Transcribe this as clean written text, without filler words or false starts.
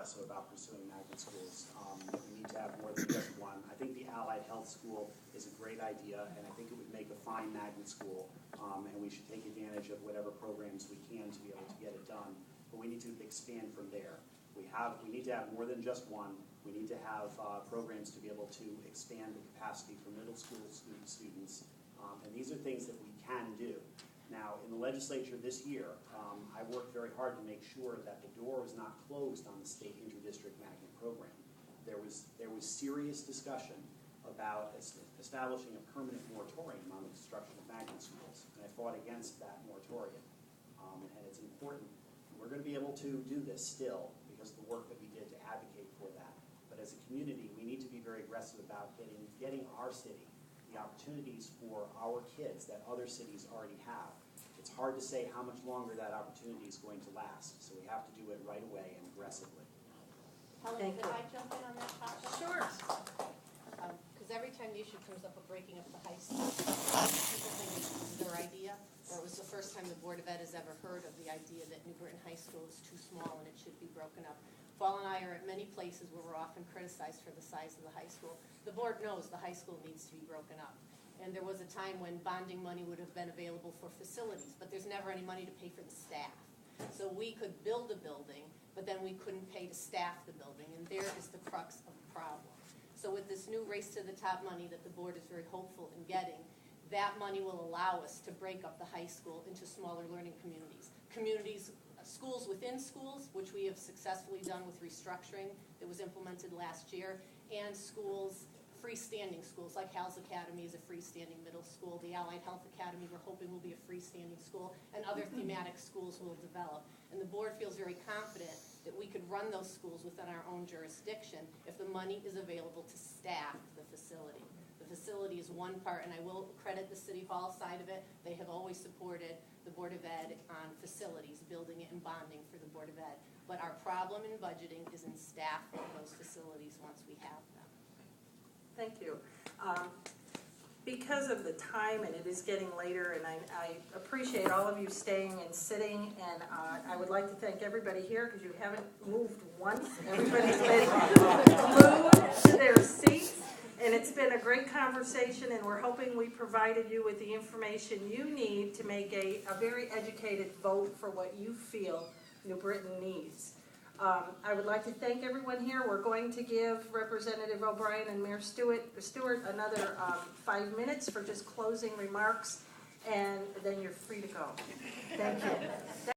also about pursuing magnet schools. We need to have more than just one. I think the Allied Health School is a great idea, and I think it would make a fine magnet school, and we should take advantage of whatever programs we can to be able to get it done. But we need to expand from there. We need to have more than just one. We need to have programs to be able to expand the capacity for middle school students, and these are things that we can do. Now, in the legislature this year, I worked very hard to make sure that the door was not closed on the state interdistrict magnet program. There was serious discussion about establishing a permanent moratorium on the construction of magnet schools, and I fought against that moratorium. And it's important. We're going to be able to do this still because of the work that we did to advocate for that. But as a community, we need to be very aggressive about getting our city the opportunities for our kids that other cities already have. It's hard to say how much longer that opportunity is going to last, so we have to do it right away and aggressively. Helen, could I jump in on that topic? Sure. Because every time the issue comes up of breaking up the high school, people think it's their idea, or it was the first time the Board of Ed has ever heard of the idea that New Britain High School is too small and it should be broken up. Paul and I are at many places where we're often criticized for the size of the high school. The board knows the high school needs to be broken up. And there was a time when bonding money would have been available for facilities, but there's never any money to pay for the staff. So we could build a building, but then we couldn't pay to staff the building, and there is the crux of the problem. So with this new race to the top money that the board is very hopeful in getting, that money will allow us to break up the high school into smaller learning communities. Schools within schools, which we have successfully done with restructuring that was implemented last year, and schools, freestanding schools, like Hal's Academy is a freestanding middle school. The Allied Health Academy, we're hoping, will be a freestanding school, and other thematic schools will develop. And the board feels very confident that we could run those schools within our own jurisdiction if the money is available to staff the facility. The facility is one part, and I will credit the City Hall side of it. They have always supported the Board of Ed on facilities, building it and bonding for the Board of Ed. But our problem in budgeting is in staffing those facilities once we have them. Thank you. Because of the time, and it is getting later, and I appreciate all of you staying and sitting, and I would like to thank everybody here because you haven't moved once. Everybody's been glued to their seats, and it's been a great conversation, and we're hoping we provided you with the information you need to make a very educated vote for what you feel New Britain needs. I would like to thank everyone here. We're going to give Representative O'Brien and Mayor Stewart another 5 minutes for just closing remarks, and then you're free to go. Thank you.